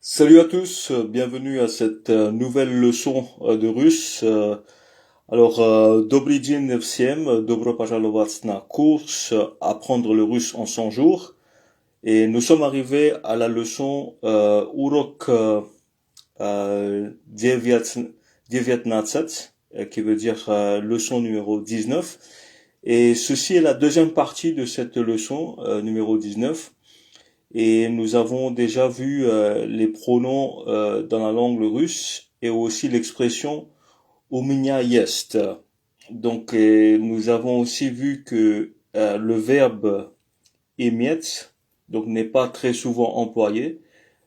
Salut à tous, bienvenue à cette nouvelle leçon de russe. Добрый день всем, добро пожаловать на курс Apprendre le russe en 100 jours. Et nous sommes arrivés à la leçon урок 19, qui veut dire leçon numéro 19. Et ceci est la deuxième partie de cette leçon numéro 19. Et nous avons déjà vu les pronoms dans la langue russe et aussi l'expression у меня есть. Donc, nous avons aussi vu que le verbe иметь donc n'est pas très souvent employé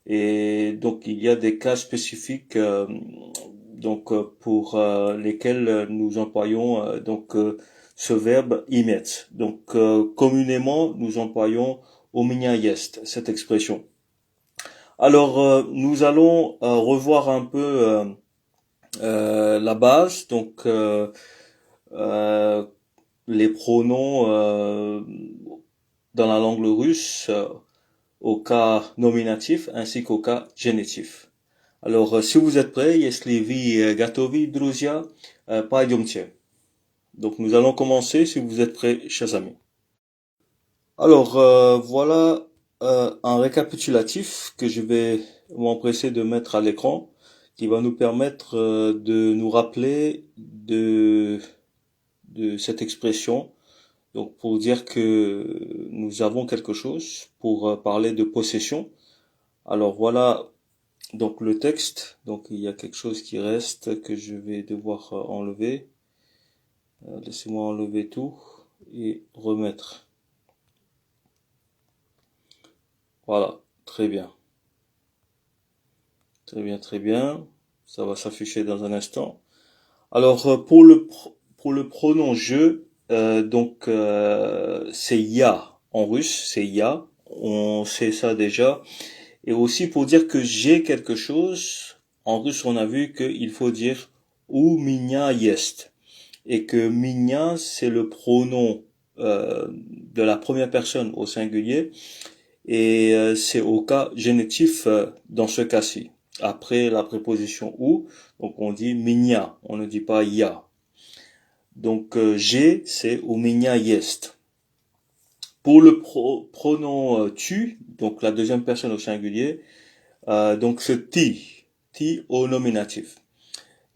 et donc il y a des cas spécifiques pour lesquels nous employons ce verbe иметь. Donc communément nous employons у меня есть cette expression. Alors nous allons revoir un peu la base les pronoms dans la langue russe au cas nominatif ainsi qu'au cas génitif. Alors, si vous êtes prêts, если вы готовы, друзья, пойдемте. Donc, nous allons commencer si vous êtes prêts, chers amis. Alors, voilà un récapitulatif que je vais m'empresser de mettre à l'écran, qui va nous permettre de nous rappeler de cette expression. Donc, pour dire que nous avons quelque chose, pour parler de possession. Alors, voilà donc le texte. Donc, il y a quelque chose qui reste que je vais devoir enlever. Laissez-moi enlever tout et remettre. Voilà, très bien. Très bien, très bien. Ça va s'afficher dans un instant. Alors, pour le pronom je, c'est ya en russe, c'est ya. On sait ça déjà. Et aussi pour dire que j'ai quelque chose, en russe on a vu qu'il faut dire у меня есть. Et que меня c'est le pronom de la première personne au singulier. Et c'est au cas génitif dans ce cas-ci. Après la préposition ou, donc on dit меня, on ne dit pas ya. Donc j'ai, c'est у меня есть. Pour le pronom tu, donc la deuxième personne au singulier, donc c'est ti au nominatif.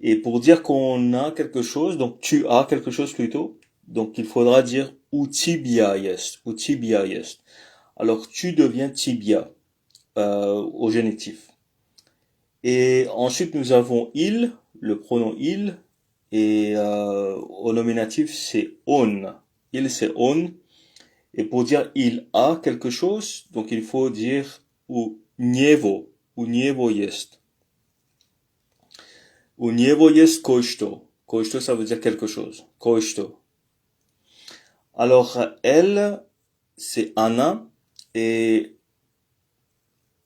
Et pour dire qu'on a quelque chose, donc tu as quelque chose plutôt, donc il faudra dire у тебя есть, у тебя есть. Alors tu deviens tibia au génitif. Et ensuite nous avons il, le pronom il, et au nominatif c'est on. Il c'est on. Et pour dire il a quelque chose, donc il faut dire u niego jest. U niego jest koi-что. Koi-что ça veut dire quelque chose. Koi-что. Alors elle c'est Anna et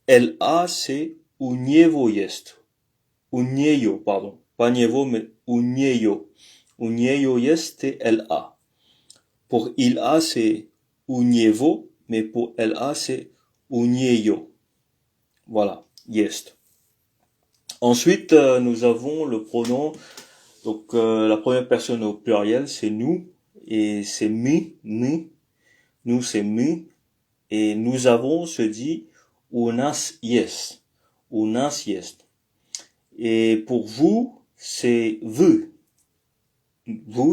elle a c'est u niego jest. U niego, pardon. Pas niego mais u niego. U niego jest c'est elle a. Pour il a c'est u niego, mais pour elle a c'est u niego. Voilà, jest. Ensuite, nous avons le pronom, donc la première personne au pluriel, c'est nous, et c'est mi, nous c'est mi, et nous avons se dit u nas jest, u nas jest. Et pour vous, c'est vous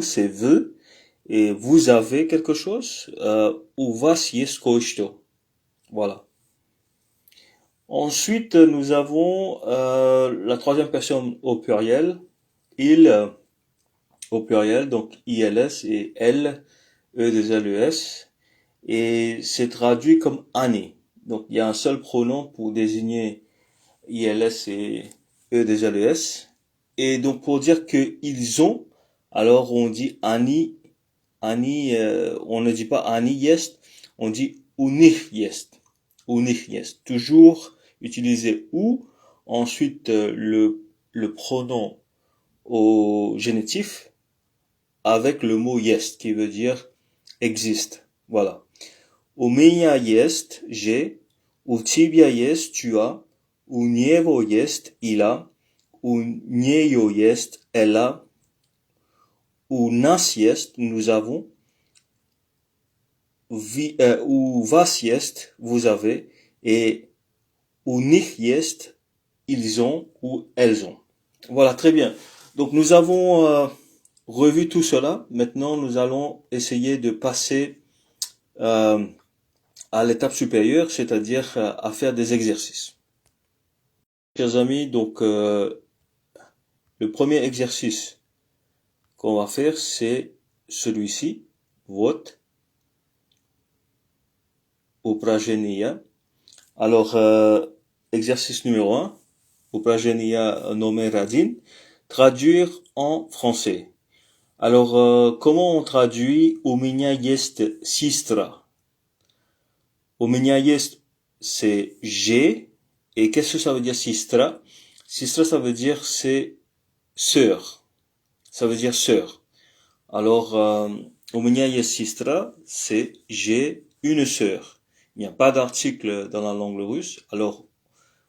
c'est vous, et vous avez quelque chose, u vas jest koi-что. Voilà. Ensuite, nous avons la troisième personne au pluriel, il au pluriel, donc ILS et elle, E2LES, et c'est traduit comme Annie. Donc il y a un seul pronom pour désigner ILS et E2LES. Et donc pour dire que ils ont, alors on dit Annie, on ne dit pas Annie jest, on dit u nich jest. U nich jest. Toujours utiliser ou, ensuite le pronom au génitif avec le mot jest qui veut dire existe. Voilà. У меня есть, j'ai, у тебя есть, tu as, U nievo jest, il a. U niejo jest, elle a. U nas jest, nous avons. U was jest, vous avez. Et u nich jest, ils ont ou elles ont. Voilà, très bien. Donc nous avons revu tout cela. Maintenant, nous allons essayer de passer euh, à l'étape supérieure, c'est-à-dire à faire des exercices. Chers amis, donc le premier exercice qu'on va faire, c'est celui-ci, vote, упражнение. Alors, exercice numéro 1, упражнение номер 1, traduire en français. Alors, comment on traduit «У меня есть сестра»? «У меня есть» c'est j'ai, et qu'est-ce que ça veut dire «сестра»? «Сестра» ça veut dire c'est sœur. Ça veut dire sœur. Alors, «У меня есть сестра» c'est j'ai une sœur. Il n'y a pas d'article dans la langue russe. Alors,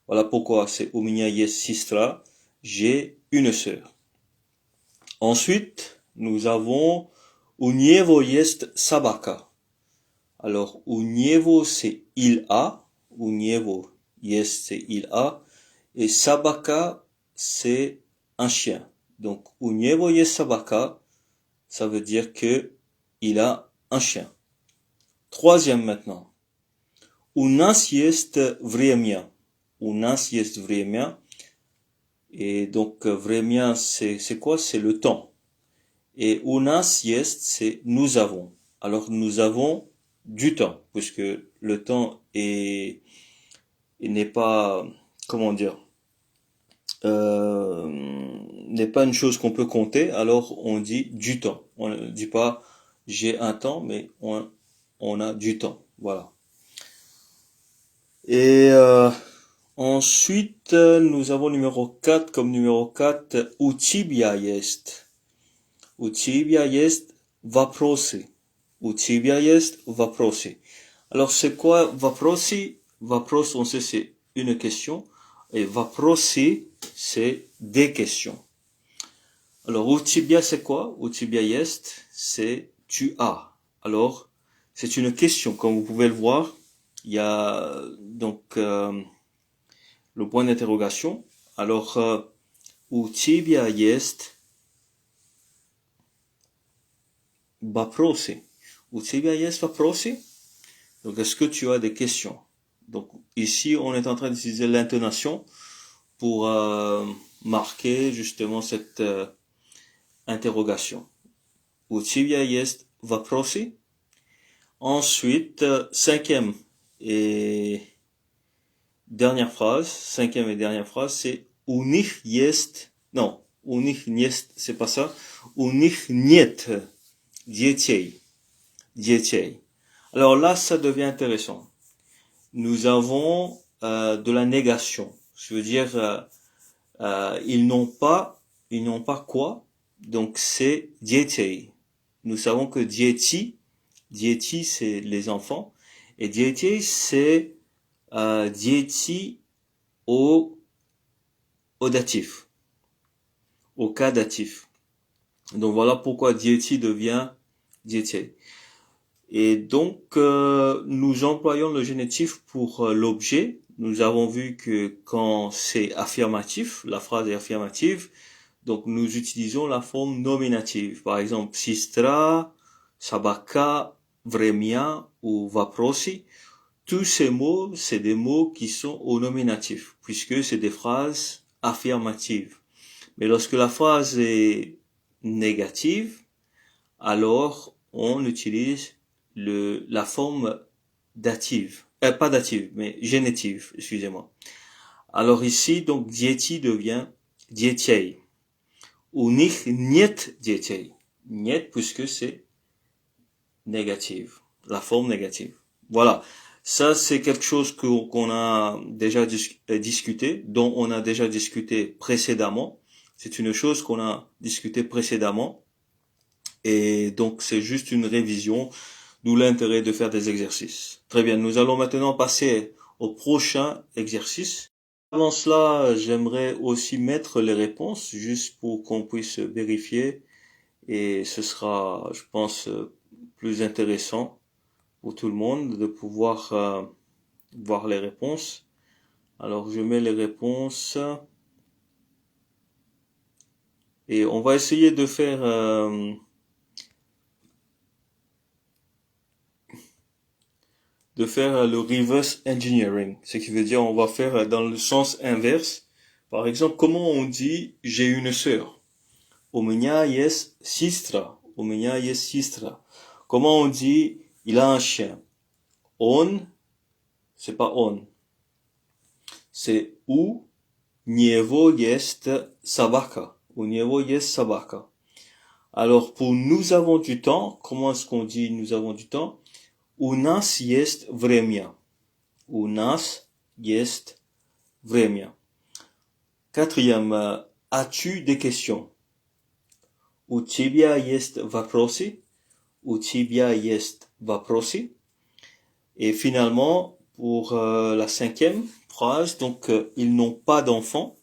voilà pourquoi c'est «У меня есть сестра», j'ai une sœur. Ensuite, nous avons «У него есть собака». Alors, «У него» c'est il a, «У него есть» c'est il a, et «собака» c'est un chien. Donc, «У него есть собака», ça veut dire que il a un chien. Troisième maintenant. «У нас есть время». «У нас есть время». Et donc, время, c'est quoi? C'est le temps. Et «У нас есть», c'est nous avons. Alors, nous avons du temps, puisque le temps n'est pas, comment dire, n'est pas une chose qu'on peut compter, alors on dit du temps. On ne dit pas j'ai un temps, mais on a du temps. Voilà. Et ensuite, nous avons numéro 4, comme numéro 4, «У тебя есть». «У тебя есть вопросы». «У тебя есть вопросы». Alors, c'est quoi вопросы? Вопрос, on sait, c'est une question. Et вопросы, c'est des questions. Alors, «У тебя» c'est quoi? «У тебя есть», c'est tu as. Alors, c'est une question. Comme vous pouvez le voir, il y a donc le point d'interrogation. Alors, «У тебя есть вопросы». «У тебя есть вопросы». Donc, est-ce que tu as des questions? Donc, ici, on est en train d'utiliser l'intonation pour marquer justement cette interrogation. «У тебя есть вопросы». Ensuite, cinquième et dernière phrase, c'est «У них есть». Non, «У них есть», c'est pas ça. «У них нет детей». Детей. Alors là, ça devient intéressant. Nous avons de la négation. Je veux dire, ils n'ont pas quoi? Donc c'est детей. Nous savons que дети c'est les enfants, et дети c'est дети au datif, au cas datif. Donc voilà pourquoi дети devient дети. Et donc, nous employons le génitif pour l'objet. Nous avons vu que quand c'est affirmatif, la phrase est affirmative, donc nous utilisons la forme nominative. Par exemple, «сестра», «собака», «время» ou «вопросы». Tous ces mots, c'est des mots qui sont au nominatif, puisque c'est des phrases affirmatives. Mais lorsque la phrase est négative, alors on utilise la forme dative, pas dative, mais génitive, excusez-moi. Alors ici, donc, дети devient детей. «У них нет детей». Нет, puisque c'est négative, la forme négative. Voilà. Ça, c'est quelque chose qu'on a déjà discuté, dont on a déjà discuté précédemment. C'est une chose qu'on a discuté précédemment. Et donc, c'est juste une révision. D'où l'intérêt de faire des exercices. Très bien, nous allons maintenant passer au prochain exercice. Avant cela, j'aimerais aussi mettre les réponses, juste pour qu'on puisse vérifier, et ce sera, je pense, plus intéressant pour tout le monde de pouvoir voir les réponses. Alors, je mets les réponses et on va essayer de faire le reverse engineering, ce qui veut dire on va faire dans le sens inverse. Par exemple, comment on dit j'ai une sœur? У меня есть сестра. У меня есть сестра. Comment on dit il a un chien? Он, c'est pas on. C'est у него есть собака. У него есть собака. Alors pour nous avons du temps, comment est-ce qu'on dit nous avons du temps? У нас есть время. У нас есть время. Quatrième, as-tu des questions? У тебя есть вопросы? У тебя есть вопросы? Et finalement, pour la cinquième phrase, donc ils n'ont pas d'enfants.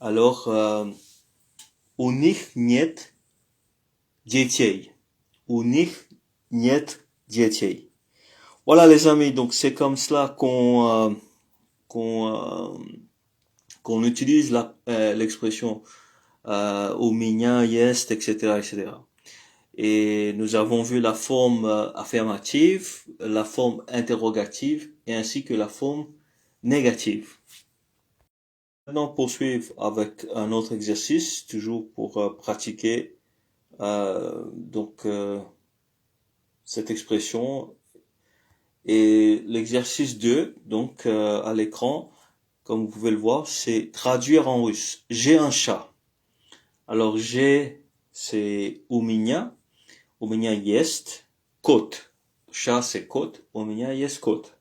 Alors, у них нет детей. У них нет детей. Voilà les amis, donc c'est comme cela qu'on utilise l'expression у меня есть, etc., etc. Et nous avons vu la forme affirmative, la forme interrogative et ainsi que la forme négative. Maintenant, poursuivre avec un autre exercice, toujours pour pratiquer cette expression. Et l'exercice 2, donc à l'écran, comme vous pouvez le voir, c'est traduire en russe. J'ai un chat. Alors j'ai, c'est у меня есть кот. Chat c'est кот, у меня есть кот.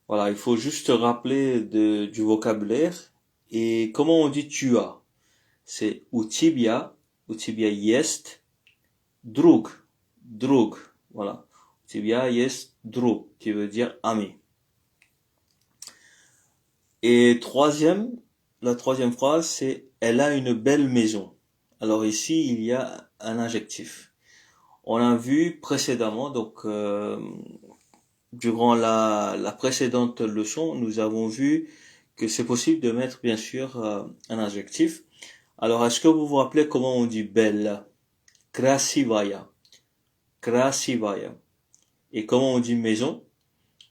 Voilà, il faut juste rappeler du vocabulaire. Et comment on dit tu as? C'est у тебя есть друг. Voilà. У тебя есть друг, qui veut dire ami. Et la troisième phrase, c'est elle a une belle maison. Alors ici, il y a un adjectif. On a vu précédemment, donc durant la précédente leçon, nous avons vu que c'est possible de mettre bien sûr un adjectif. Alors, est-ce que vous vous rappelez comment on dit belle? Красивая. Красивая. Et comment on dit maison?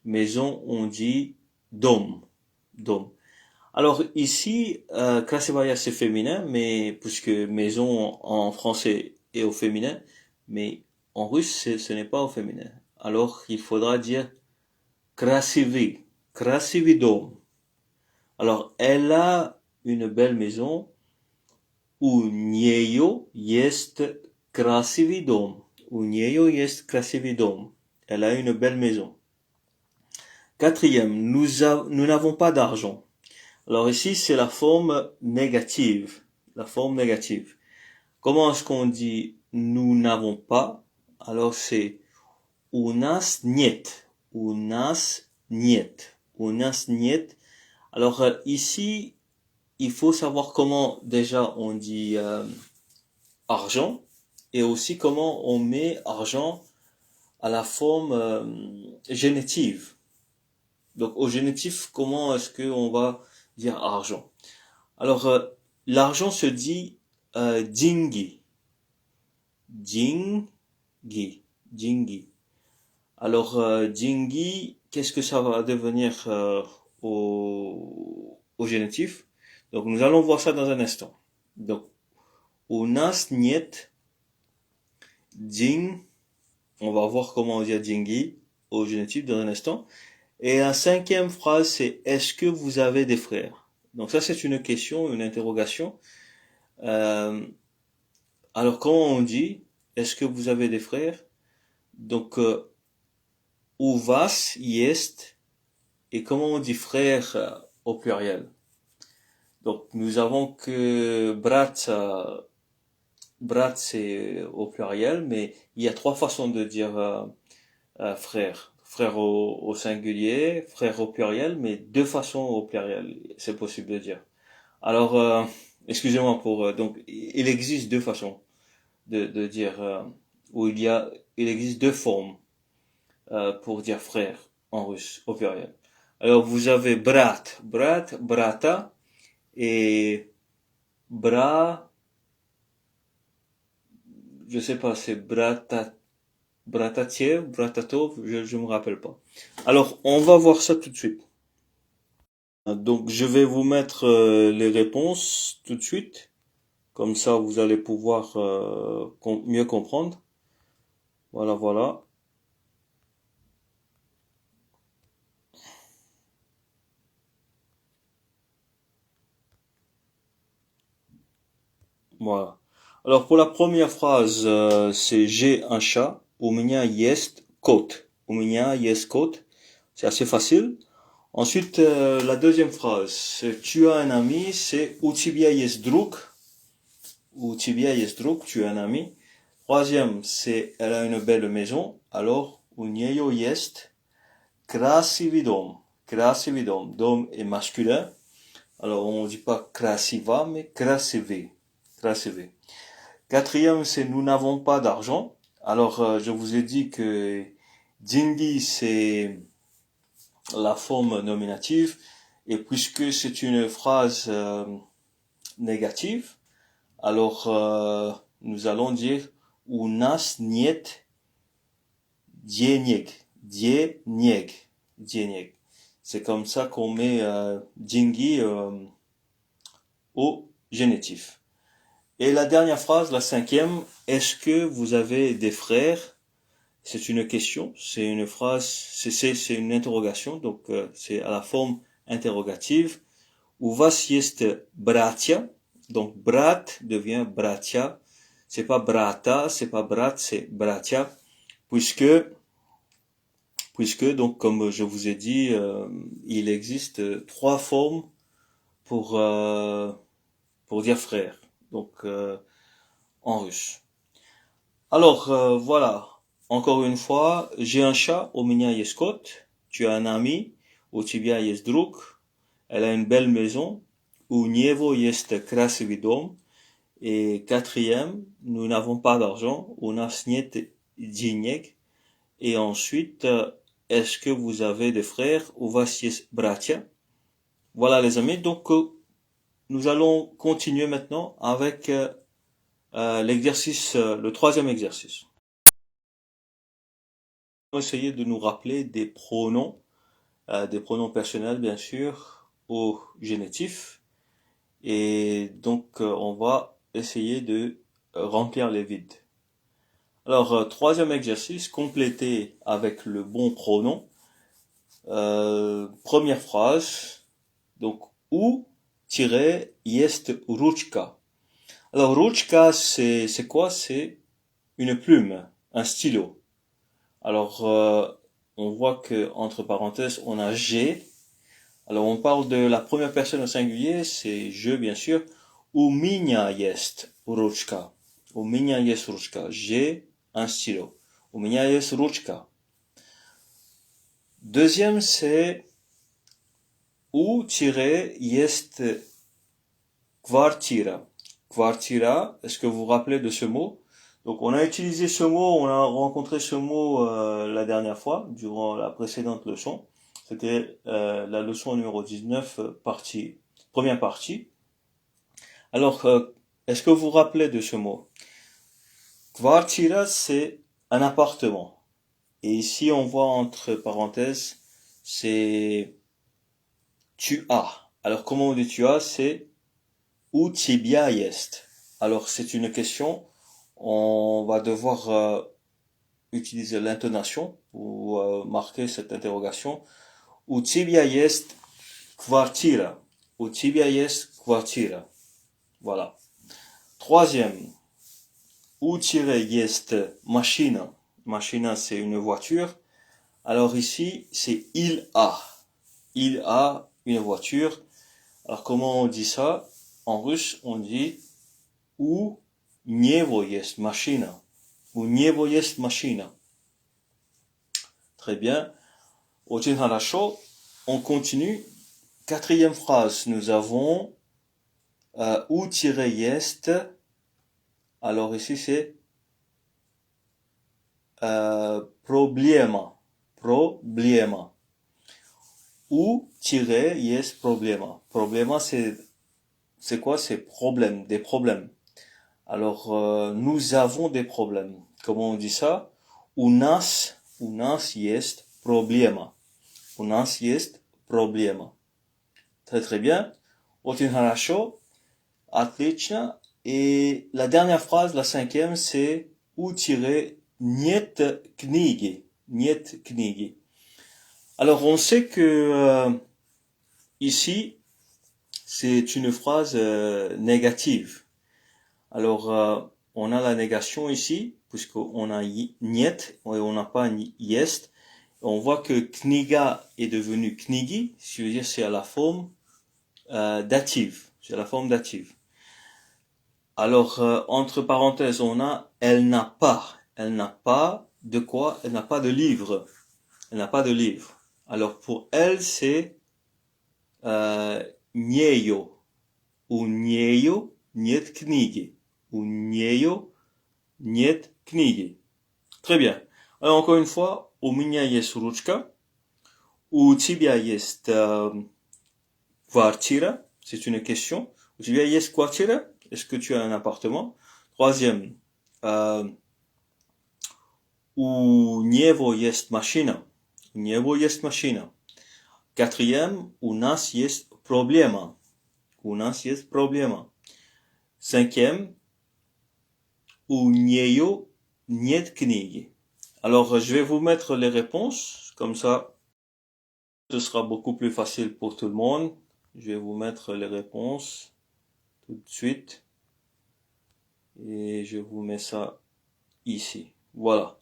Maison, on dit dom. Dom. Alors ici, красивая c'est féminin, mais puisque maison en français est au féminin, mais en russe ce n'est pas au féminin. Alors il faudra dire красивый, красивый дом. Alors elle a une belle maison. У нее есть красивый дом. У нее есть красивый дом. Elle a une belle maison. Quatrième, nous n'avons pas d'argent. Alors ici, c'est la forme négative. La forme négative. Comment est-ce qu'on dit nous n'avons pas? Alors c'est у нас нет. У нас нет. У нас нет. Alors ici, il faut savoir comment déjà on dit argent et aussi comment on met argent à la forme génitive. Donc au génitif, comment est-ce qu'on va dire argent? Alors l'argent se dit деньги. Деньги. Деньги. Alors деньги, qu'est-ce que ça va devenir au génitif? Donc nous allons voir ça dans un instant. Donc у нас нет денег. On va voir comment on dit деньги au génitif dans un instant. Et la cinquième phrase, c'est est-ce que vous avez des frères? Donc ça, c'est une question, une interrogation. Alors comment on dit est-ce que vous avez des frères? Donc у вас есть. Et comment on dit frère au pluriel? Donc nous avons que brat c'est au pluriel, mais il y a trois façons de dire frère. frère au singulier, frère au pluriel, mais deux façons au pluriel, c'est possible de dire. Alors, excusez-moi pour donc il existe deux façons de dire où il existe deux formes pour dire frère en russe au pluriel. Alors vous avez brata et bra, je sais pas, c'est bratatiev, bratatov, je me rappelle pas. Alors on va voir ça tout de suite. Donc je vais vous mettre les réponses tout de suite, comme ça vous allez pouvoir mieux comprendre. Voilà, voilà. Voilà. Alors pour la première phrase, c'est j'ai un chat. У меня есть кот. У меня есть кот. C'est assez facile. Ensuite, la deuxième phrase, c'est tu as un ami, c'est у тебя есть друг. У тебя есть друг, tu as un ami. Troisième, c'est elle a une belle maison. Alors, у нее есть красивый дом. Красивый дом. Dom est masculin. Alors, on dit pas красива, mais красивый. Красивый. Quatrième, c'est nous n'avons pas d'argent. Alors, je vous ai dit que деньги, c'est la forme nominative. Et puisque c'est une phrase négative, alors nous allons dire у нас нет денег. Денег. Денег. C'est comme ça qu'on met деньги au génitif. Et la dernière phrase, la cinquième, est-ce que vous avez des frères? C'est une question, c'est une phrase, c'est une interrogation, donc c'est à la forme interrogative. У вас есть братья? Donc brat devient bratya. C'est pas brata, c'est pas brat, c'est bratya, puisque donc comme je vous ai dit, il existe trois formes pour dire frère. Donc en russe. Alors voilà. Encore une fois, j'ai un chat, у меня есть кот. Tu as un ami, у тебя есть друг. Elle a une belle maison. У него есть красивый дом. Et quatrième, nous n'avons pas d'argent. У нас нет денег. Et ensuite, est-ce que vous avez des frères? У вас есть братья? Voilà les amis. Donc, nous allons continuer maintenant avec l'exercice, le troisième exercice. On va essayer de nous rappeler des pronoms personnels bien sûr, au génitif. Et donc on va essayer de remplir les vides. Alors troisième exercice, compléter avec le bon pronom. Première phrase, donc u-есть ручка. Alors ручка c'est quoi? C'est une plume, un stylo. Alors, on voit que entre parenthèses, on a j'ai. Alors, on parle de la première personne au singulier, c'est je, bien sûr. У меня есть ручка. У меня есть ручка. J'ai un stylo. У меня есть ручка. Deuxième, c'est у-есть квартира. Квартира, est-ce que vous vous rappelez de ce mot? Donc on a utilisé ce mot, on a rencontré ce mot la dernière fois, durant la précédente leçon. C'était la leçon numéro 19, première partie. Alors, est-ce que vous vous rappelez de ce mot? Kvartira, c'est un appartement. Et ici, on voit entre parenthèses, c'est tu as. Alors, comment on dit tu as? C'est у тебя есть. Alors, c'est une question. On va devoir utiliser l'intonation pour marquer cette interrogation. У тебя есть квартира. У тебя есть квартира. Voilà. Troisième. У-есть машина. Машина, c'est une voiture. Alors ici, c'est il a. Il a une voiture. Alors comment on dit ça? En russe, on dit у него есть машина. У него есть машина. Très bien. Очень хорошо. On continue. Quatrième phrase. Nous avons u-есть. Alors ici c'est problema. Problema. U-есть problema. Problema c'est quoi? C'est problème, des problèmes. Alors nous avons des problèmes. Comment on dit ça? U nas есть problema. У нас есть проблема. Très très bien. Очень хорошо. Отлично. Et la dernière phrase, la cinquième, c'est у-нет книги. Нет книги. Alors on sait que ici, c'est une phrase négative. Alors on a la négation ici, puisqu'on a niet et on n'a pas есть. On voit que kniga est devenu knigi, ce veut dire c'est à la forme dative. C'est la forme dative. Alors, entre parenthèses, on a elle n'a pas. Elle n'a pas de quoi? Elle n'a pas de livre. Elle n'a pas de livre. Alors, pour elle, c'est нету. У нее нет книги. У нее нет книги. Très bien. Alors, encore une fois, у меня есть ручка. У тебя есть квартира. C'est une question. У тебя есть квартира? Est-ce que tu as un appartement? Troisième. У него есть машина. У него есть машина. Quatrième. У нас есть проблема. У нас есть проблема. Cinquième. У нее нет книги. Alors, je vais vous mettre les réponses. Comme ça, ce sera beaucoup plus facile pour tout le monde. Je vais vous mettre les réponses tout de suite. Et je vous mets ça ici. Voilà.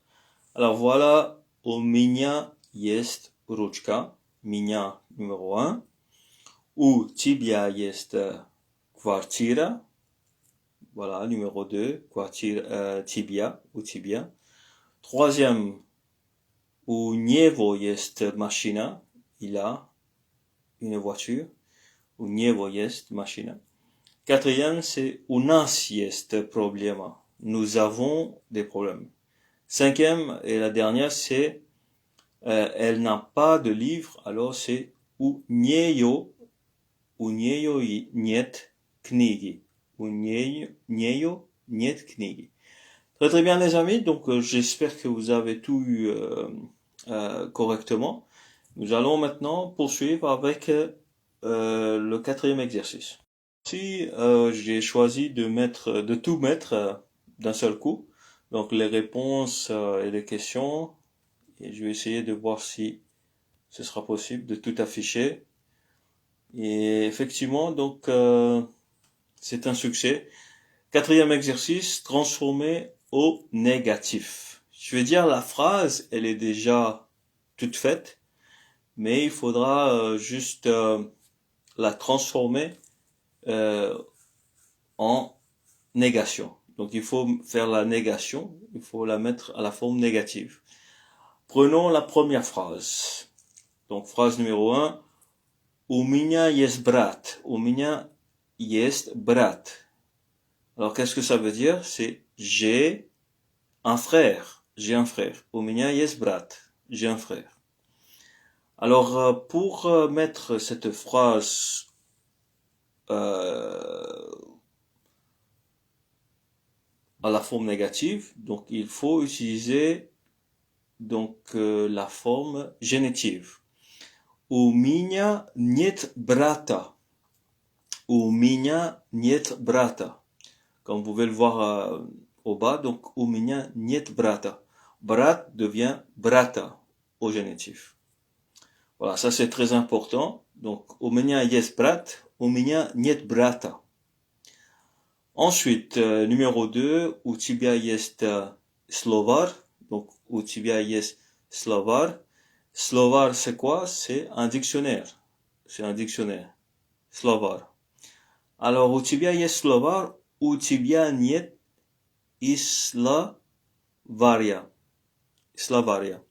Alors voilà, у меня есть ручка. Меня numéro 1. У тебя есть квартира. Voilà, numéro 2. Квартира, тебя, у тебя. Troisième, у него есть машина. Il a une voiture. У него есть машина. Quatrième, c'est у нас есть проблема. Nous avons des problèmes. Cinquième et la dernière, c'est elle n'a pas de livre. Alors c'est у нее нет книги. У нее нет книги. Très très bien les amis. Donc j'espère que vous avez tout eu correctement. Nous allons maintenant poursuivre avec le quatrième exercice. Ici, j'ai choisi de tout mettre d'un seul coup. Donc les réponses et les questions. Et je vais essayer de voir si ce sera possible de tout afficher. Et effectivement, donc c'est un succès. Quatrième exercice, transformer au négatif. Je vais dire la phrase, elle est déjà toute faite, mais il faudra juste la transformer en négation. Donc il faut faire la négation, il faut la mettre à la forme négative. Prenons la première phrase. Donc phrase numéro 1. У меня есть брат. У меня есть брат. Alors qu'est-ce que ça veut dire? C'est j'ai un frère. J'ai un frère. У меня есть брат. J'ai un frère. Alors pour mettre cette phrase à la forme négative, donc il faut utiliser donc la forme génitive. У меня нет брата. У меня нет брата. Comme vous pouvez le voir au bas, donc у меня нет брата. Brat devient brata au génitif. Voilà, ça c'est très important. Donc у меня есть брат, у меня нет брата. Ensuite, numéro 2, у тебя есть словарь. Donc у тебя есть словарь. Словарь, c'est quoi? C'est un dictionnaire. C'est un dictionnaire. Словарь. Alors, у тебя есть словарь, у тебя нет словаря. Словаря.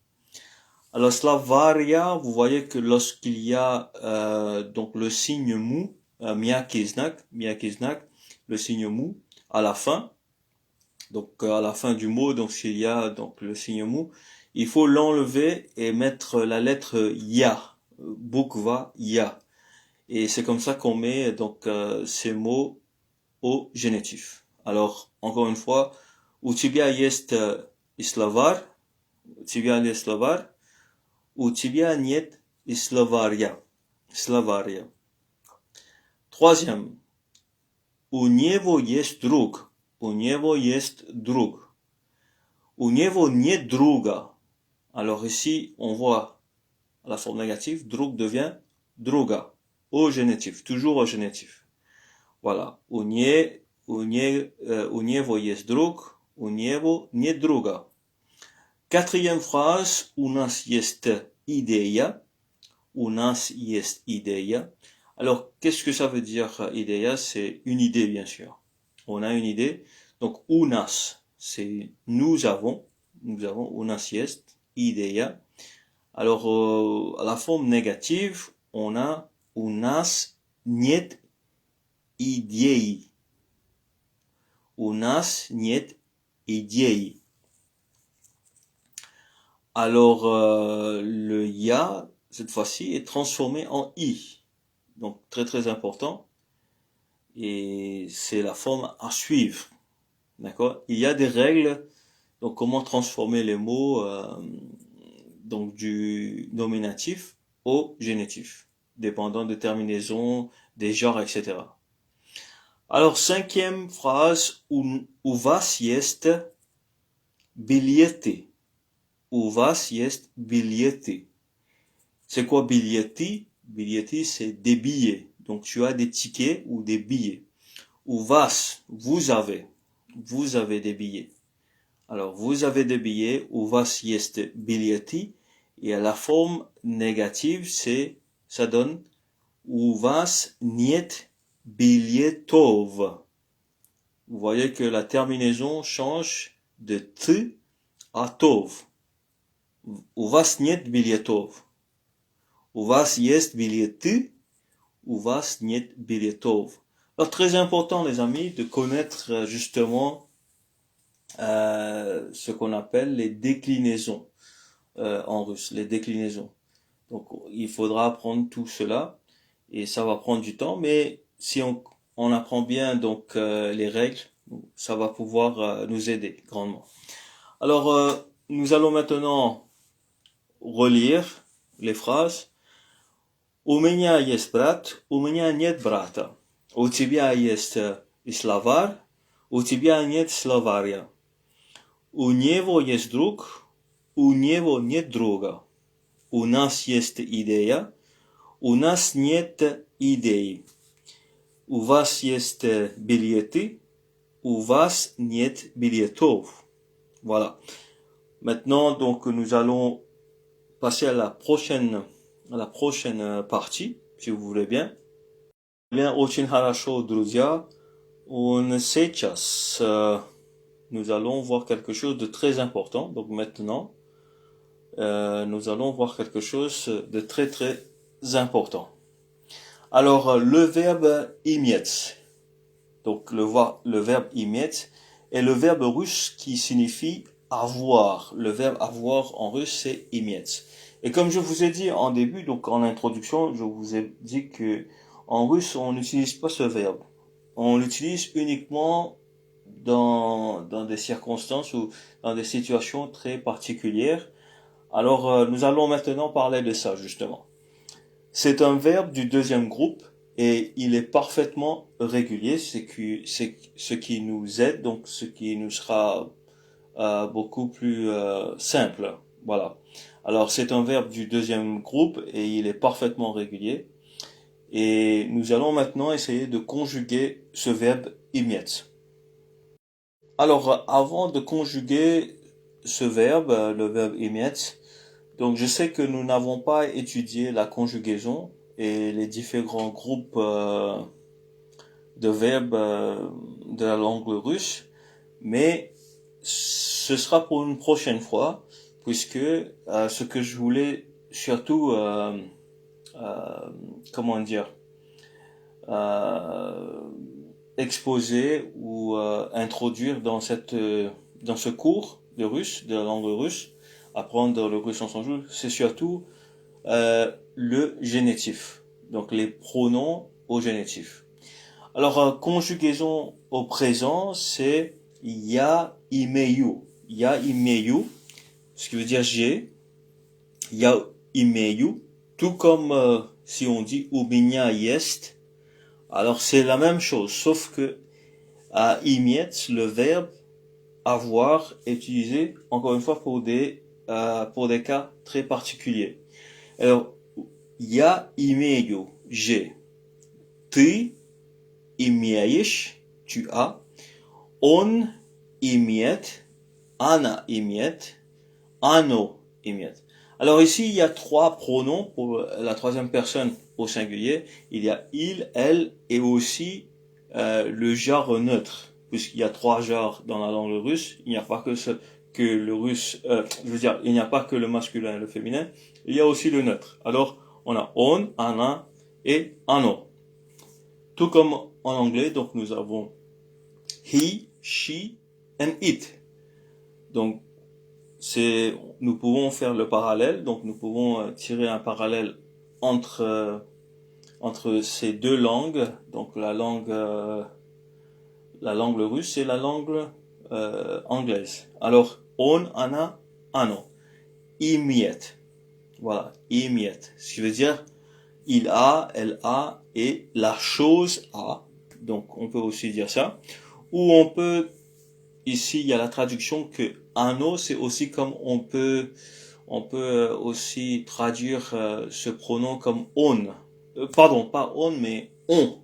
Alors Slavaria, vous voyez que lorsqu'il y a donc le signe mou, miyaki znak, le signe mou à la fin, donc à la fin du mot, donc s'il y a donc le signe mou, il faut l'enlever et mettre la lettre ya, bukva ya. Et c'est comme ça qu'on met donc ces mots au génitif. Alors encore une fois, u тебя есть словарь, у тебя есть словарь, у тебя нет словаря. Словаря. Troisième, у него есть друг. У него есть друг. У него нет друга. Alors ici, on voit la forme négative, друг devient друга. Au génitif, toujours au génitif. Voilà. У него есть друг. У него нет друга. Quatrième phrase, у нас есть идея. У нас есть идея. Alors, qu'est-ce que ça veut dire idea? C'est une idée, bien sûr. On a une idée. Donc, у нас, c'est nous avons. Nous avons, у нас есть idea. Alors, à la forme négative, on a у нас нет идеи. У нас нет идеи. Alors, le ya, cette fois-ci, est transformé en i. Donc, très très important. Et c'est la forme à suivre. D'accord? Il y a des règles. Donc, comment transformer les mots donc du nominatif au génitif, dépendant de terminaisons, des genres, etc. Alors, cinquième phrase, u vas jest bilhete. U vas jest bilhete. C'est quoi bilhete? Bilhete, c'est des billets. Donc, tu as des tickets ou des billets. U vas, vous avez des billets. Alors, vous avez des billets, u vas jest bilhete, et à la forme négative, ça donne u vas niet biljetov. Vous voyez que la terminaison change de t à tov. U vas niet biljetov. U vas jest bilhete, u vas niet biljetov. Alors, très important, les amis, de connaître justement ce qu'on appelle les déclinaisons en russe, les déclinaisons. Donc, il faudra apprendre tout cela et ça va prendre du temps, mais si on apprend bien donc les règles, ça va pouvoir nous aider grandement. Alors, nous allons maintenant relire les phrases. У меня есть брат, у меня нет брата. У тебя есть словарь, у тебя нет словаря. У него есть друг, у него нет друга. У нас есть идея, у нас нет идеи. У вас есть билеты, у вас нет билетов. Voilà. Maintenant, donc, nous allons passer à la prochaine partie, si vous voulez bien. Bien, очень хорошо, друзья. On сейчас nous allons voir quelque chose de très important. Donc maintenant, nous allons voir quelque chose de très très important. Alors, le verbe iметь. Donc, le verbe iметь est le verbe russe qui signifie avoir. Le verbe avoir en russe, c'est iметь. Et comme je vous ai dit en début, donc en introduction, je vous ai dit que en russe, on n'utilise pas ce verbe. On l'utilise uniquement dans des circonstances ou dans des situations très particulières. Alors, nous allons maintenant parler de ça, justement. C'est un verbe du deuxième groupe et il est parfaitement régulier, c'est ce qui nous aide, donc ce qui nous sera beaucoup plus simple. Voilà. Alors, c'est un verbe du deuxième groupe et il est parfaitement régulier. Et nous allons maintenant essayer de conjuguer ce verbe imetь. Alors, avant de conjuguer ce verbe, le verbe imetь, donc je sais que nous n'avons pas étudié la conjugaison et les différents groupes de verbes de la langue russe, mais ce sera pour une prochaine fois, puisque ce que je voulais surtout, comment dire, euh, exposer ou introduire dans ce cours de russe, de la langue russe, apprendre le russe en 100 jours, c'est surtout le génitif, donc les pronoms au génitif. Alors, conjugaison au présent, c'est ya imeyu. Ya imeyu, ce qui veut dire j'ai. Ya imeyu, tout comme si on dit u меня есть. Alors, c'est la même chose, sauf que à imiet, le verbe avoir est utilisé, encore une fois, pour des cas très particuliers. Alors, я имею, j'ai. Ты имеешь, tu as. Он имеет, она имеет, оно имеет. Alors ici, il y a trois pronoms pour la troisième personne au singulier. Il y a il, elle et aussi le genre neutre. Puisqu'il y a trois genres dans la langue russe, il n'y a pas que le russe, je veux dire, il n'y a pas que le masculin et le féminin, il y a aussi le neutre. Alors, on a on, ana et ano. Tout comme en anglais, donc nous avons he, she and it. Donc, nous pouvons faire le parallèle, donc nous pouvons tirer un parallèle entre ces deux langues, donc la langue russe et la langue anglaise. Alors, on, ana, ano. Imiet. Voilà, imiet. Ce qui veut dire il a, elle a et la chose a. Donc, on peut aussi dire ça. Ou on peut, ici, il y a la traduction que ano, c'est aussi comme on peut aussi traduire ce pronom comme on. Pardon, pas on, mais on.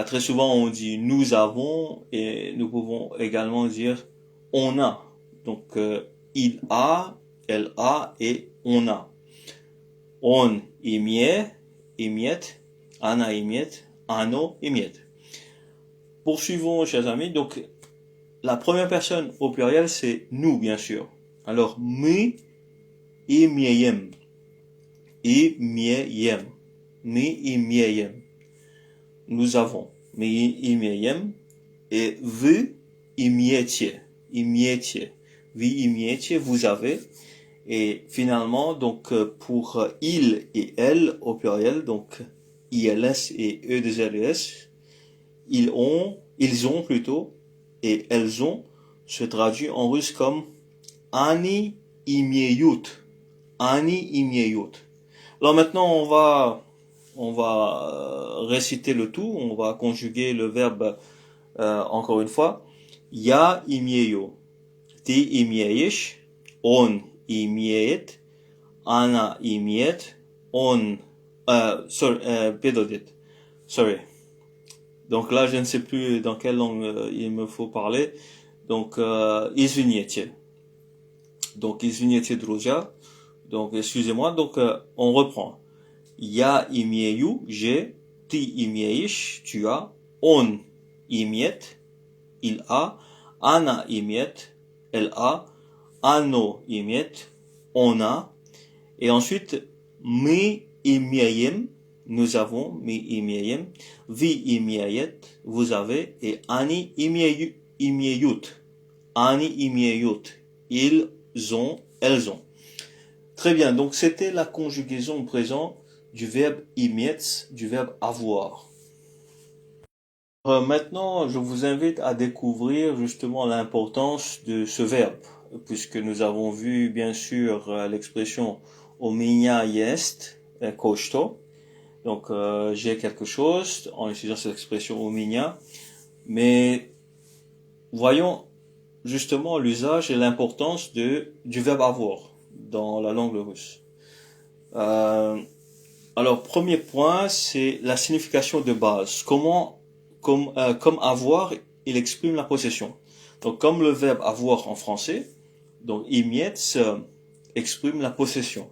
Très souvent, on dit nous avons et nous pouvons également dire on a. Donc, il a, elle a et on a. On imiet, ana imiet, ano imiet. Poursuivons, chers amis. Donc, la première personne au pluriel, c'est nous, bien sûr. Alors, мы имеем. Имеем. Мы имеем. Nous avons. Мы имеем. Et вы имеете. Имеете. Вы имеете, vous avez. Et finalement, donc, pour il et elle au pluriel, donc, ils et eux2les, ils ont plutôt, et elles ont, se traduit en russe comme Ani imeyut. Ani imeyut. Alors maintenant, on va réciter le tout, on va conjuguer le verbe encore une fois. Ya imeyu. Ti imeyish. On imeyet. Ana imeyet. On, sorry. Donc là, je ne sais plus dans quelle langue il me faut parler. Donc, извините. Donc, извините, друзья. Donc, excusez-moi. Donc, on reprend. Я имею, j'ai. Ты имеешь, tu as. Он имеет, il a. Она имеет, elle a. Оно имеет, on a. Et ensuite, мы имеем, nous avons, мы имеем. Вы имеет, vous avez. Et они имеют. Они имеют. Ils ont, elles ont. Très bien, donc c'était la conjugaison au présent du verbe imetz, du verbe avoir. Maintenant, je vous invite à découvrir justement l'importance de ce verbe, puisque nous avons vu bien sûr l'expression o меня есть, kojto. Donc j'ai quelque chose en utilisant cette expression o меня, mais voyons justement l'usage et l'importance du verbe avoir dans la langue russe. Alors, premier point, c'est la signification de base. Comme avoir, il exprime la possession. Donc, comme le verbe avoir en français, donc imiet exprime la possession.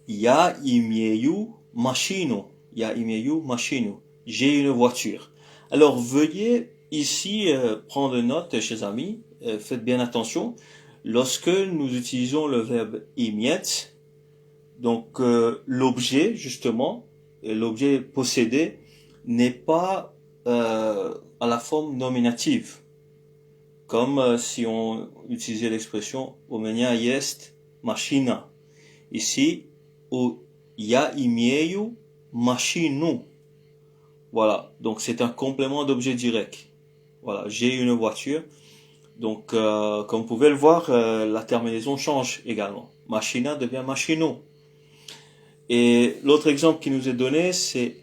Ya imieyu machino. Ya imieyu machino. J'ai une voiture. Alors, veuillez ici prendre note, chers amis. Faites bien attention. lorsque nous utilisons le verbe imiet, donc l'objet justement, l'objet possédé n'est pas à la forme nominative, comme si on utilisait l'expression omenia jest machina. Ici, ja imieju machinu. Voilà, donc c'est un complément d'objet direct. Voilà, j'ai une voiture. Donc, comme vous pouvez le voir, la terminaison change également. Machina devient machino. Et l'autre exemple qui nous est donné, c'est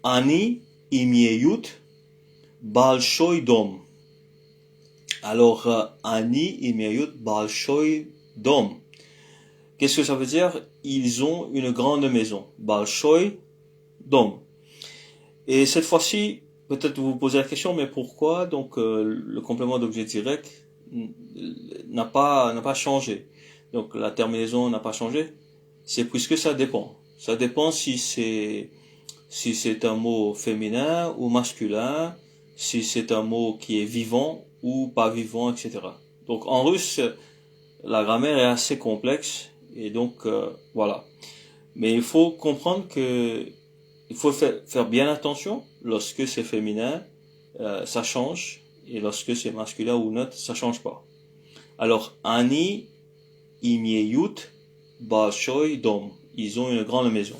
Ani imieyut balshoi dom. Alors, Ani imieyut balshoi dom. Qu'est-ce que ça veut dire? Ils ont une grande maison. Balshoi dom. Et cette fois-ci, peut-être vous vous posez la question, mais pourquoi donc le complément d'objet direct n'a pas changé? Donc la terminaison n'a pas changé. C'est puisque ça dépend. Ça dépend si c'est un mot féminin ou masculin, si c'est un mot qui est vivant ou pas vivant, etc. Donc en russe, la grammaire est assez complexe et donc voilà. Mais il faut comprendre que il faut faire bien attention. Lorsque c'est féminin, ça change, et lorsque c'est masculin ou neutre, ça change pas. Alors, Ani imieyut balshoi dom. Ils ont une grande maison.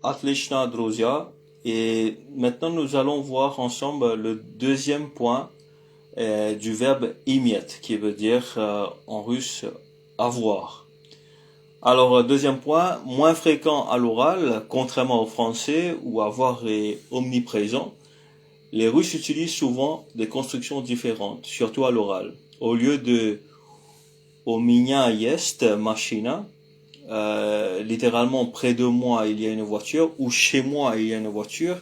Отлично, друзья. Et maintenant, nous allons voir ensemble le deuxième point du verbe imetь, qui veut dire en russe avoir. Alors, deuxième point, moins fréquent à l'oral, contrairement au français où avoir est omniprésent. Les Russes utilisent souvent des constructions différentes, surtout à l'oral. Au lieu de "У меня есть машина", littéralement près de moi il y a une voiture, ou chez moi il y a une voiture,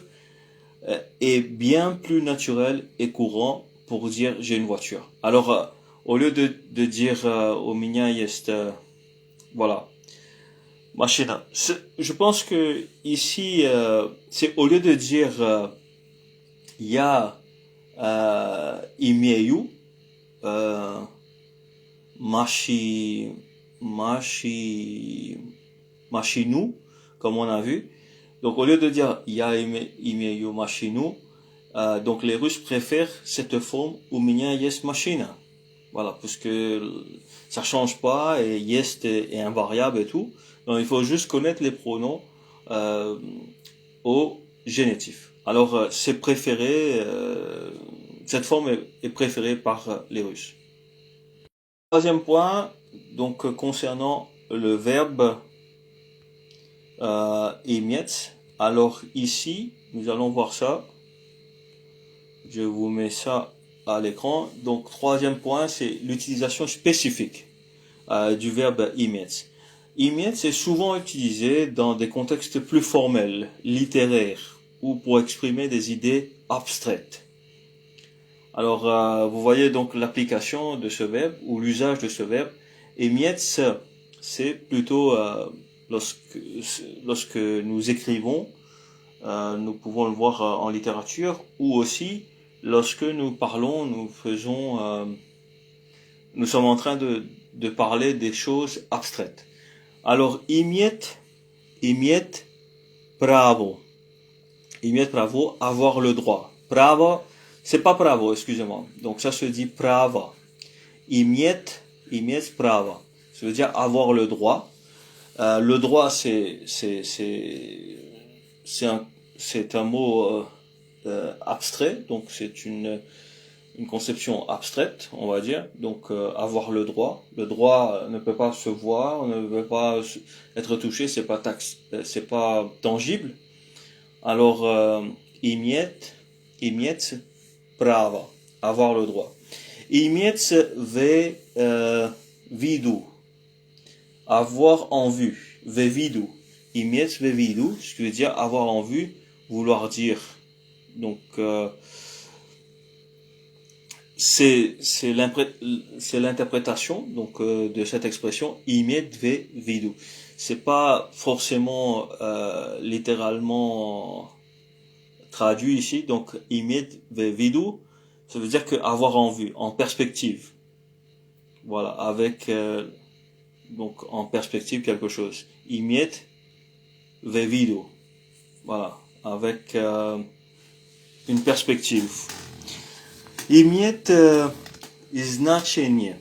est bien plus naturel et courant pour dire j'ai une voiture. Alors, au lieu de dire "У меня есть", voilà, machina. Je pense que ici, c'est au lieu de dire "Я имею machi, machinu", comme on a vu. Donc au lieu de dire "Я имею machinu", donc les Russes préfèrent cette forme "У меня есть машина". Voilà, puisque ça change pas et есть est invariable et tout. Donc il faut juste connaître les pronoms au génitif. Alors c'est préféré, cette forme est préférée par les Russes. Troisième point, donc concernant le verbe imetь. Alors ici, nous allons voir ça. Je vous mets ça à l'écran. Donc troisième point, c'est l'utilisation spécifique du verbe imetь. Imetь est souvent utilisé dans des contextes plus formels, littéraires, ou pour exprimer des idées abstraites. Alors, vous voyez donc l'application de ce verbe ou l'usage de ce verbe. Imetь, c'est plutôt lorsque nous écrivons, nous pouvons le voir en littérature, ou aussi lorsque nous parlons, nous sommes en train de parler des choses abstraites. Alors, imetь право. Imetь право, avoir le droit. Право, c'est pas право, excusez-moi. Donc ça se dit право. Imetь право. Ça veut dire avoir le droit. Le droit, c'est un mot abstrait, donc c'est une conception abstraite, on va dire. Donc avoir le droit. Le droit ne peut pas se voir, ne peut pas être touché, c'est pas tangible. Alors imetь право, avoir le droit. Imetь ve vidu, avoir en vue, ve vidu. Imetь ve vidu, ce qui veut dire avoir en vue, vouloir dire. Donc c'est l'interprétation donc de cette expression imetь ve vidu. C'est pas forcément littéralement traduit ici. Donc imetь ve vidu, ça veut dire que avoir en vue, en perspective. Voilà, avec donc en perspective quelque chose. Imet vivido. Voilà, avec une perspective. Imet znaczenie.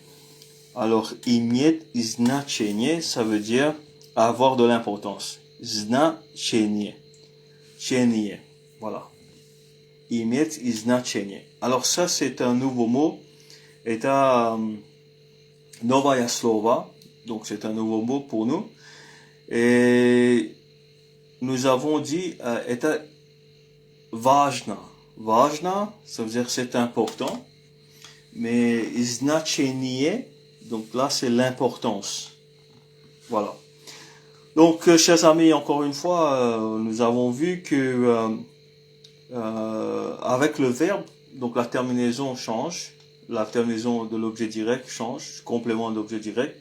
Alors, imet znaczenie, ça veut dire avoir de l'importance. Znaczenie. Cienie. Voilà. Imet znaczenie. Alors ça, c'est un nouveau mot. Eta novaya slova. Donc c'est un nouveau mot pour nous. Et nous avons dit eta важно. Важно, ça veut dire c'est important. Mais znaczenie, donc là c'est l'importance. Voilà. Donc chers amis, encore une fois, nous avons vu que avec le verbe, donc la terminaison change. La terminaison de l'objet direct change, complément d'objet direct.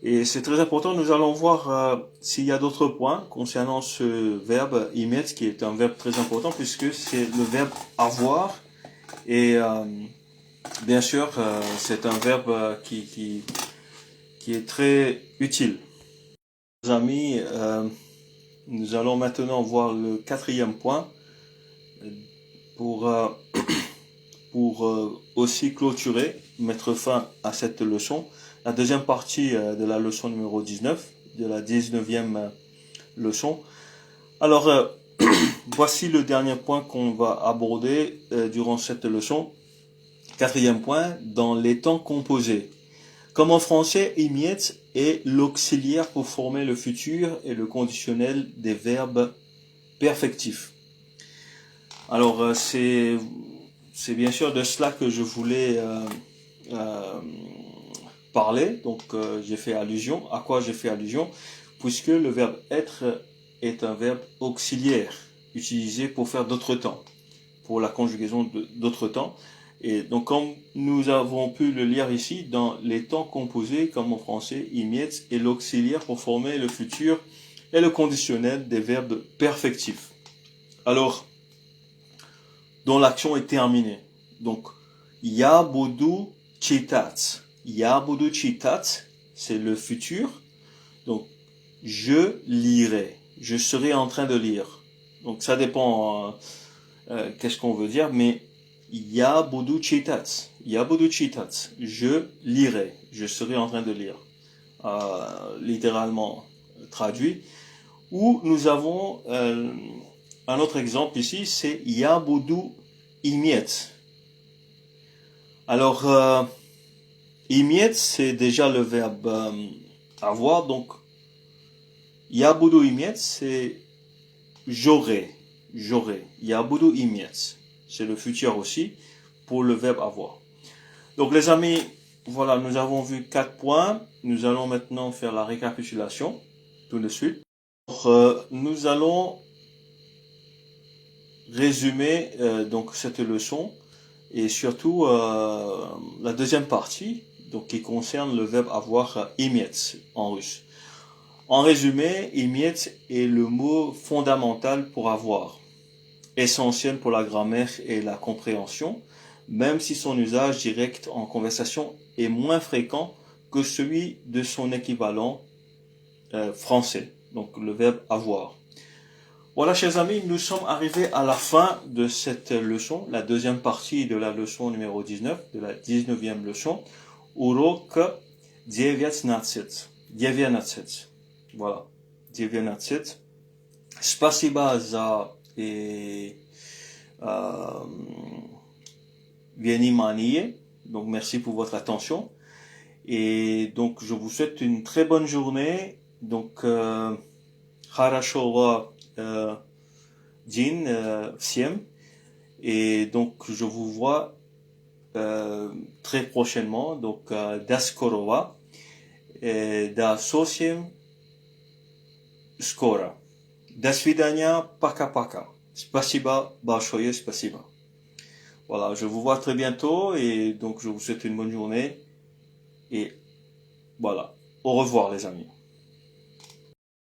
Et c'est très important, nous allons voir s'il y a d'autres points concernant ce verbe imet, qui est un verbe très important puisque c'est le verbe avoir. Et bien sûr, c'est un verbe qui est très utile. Les amis, nous allons maintenant voir le quatrième point pour aussi clôturer, mettre fin à cette leçon. La deuxième partie de la leçon numéro 19, de la 19e leçon. Alors, voici le dernier point qu'on va aborder durant cette leçon. Quatrième point, dans les temps composés. Comme en français, imet est l'auxiliaire pour former le futur et le conditionnel des verbes perfectifs. Alors, c'est bien sûr de cela que je voulais parler. Donc, j'ai fait allusion. À quoi j'ai fait allusion? Puisque le verbe être est un verbe auxiliaire, utilisé pour faire d'autres temps, pour la conjugaison d'autres temps. Et donc, comme nous avons pu le lire ici, dans les temps composés, comme en français, imet est l'auxiliaire pour former le futur et le conditionnel des verbes perfectifs. Alors, dont l'action est terminée. Donc, ya budu citat. Ya budu citat, c'est le futur. Donc, je lirai. Je serai en train de lire. Donc, ça dépend qu'est-ce qu'on veut dire, mais ya budu citat. Ya budu citat. Je lirai. Je serai en train de lire. Littéralement traduit. Ou nous avons un autre exemple ici, c'est ya budu imet. Alors, imet, c'est déjà le verbe avoir, donc ya budu imet, c'est j'aurai, j'aurai. Ya budu imet, c'est le futur aussi pour le verbe avoir. Donc les amis, voilà, nous avons vu 4 points. Nous allons maintenant faire la récapitulation tout de suite. Alors, nous allons résumer donc cette leçon et surtout la deuxième partie, donc qui concerne le verbe avoir imet en russe. En résumé, imet est le mot fondamental pour avoir, essentiel pour la grammaire et la compréhension, même si son usage direct en conversation est moins fréquent que celui de son équivalent français, donc le verbe avoir. Voilà, chers amis, nous sommes arrivés à la fin de cette leçon, la deuxième partie de la leçon numéro 19, de la 19e leçon. Урок 19. 19. Voilà, 19. Спасибо за внимание. Donc, merci pour votre attention. Et donc, je vous souhaite une très bonne journée. Donc, хорошего день всем. Et donc, je vous vois très prochainement. Donc, до скорого. До совсем скоро. До свидания. Пока-пока. Спасибо большое, спасибо. Voilà, je vous vois très bientôt et donc je vous souhaite une bonne journée. Et voilà, au revoir les amis.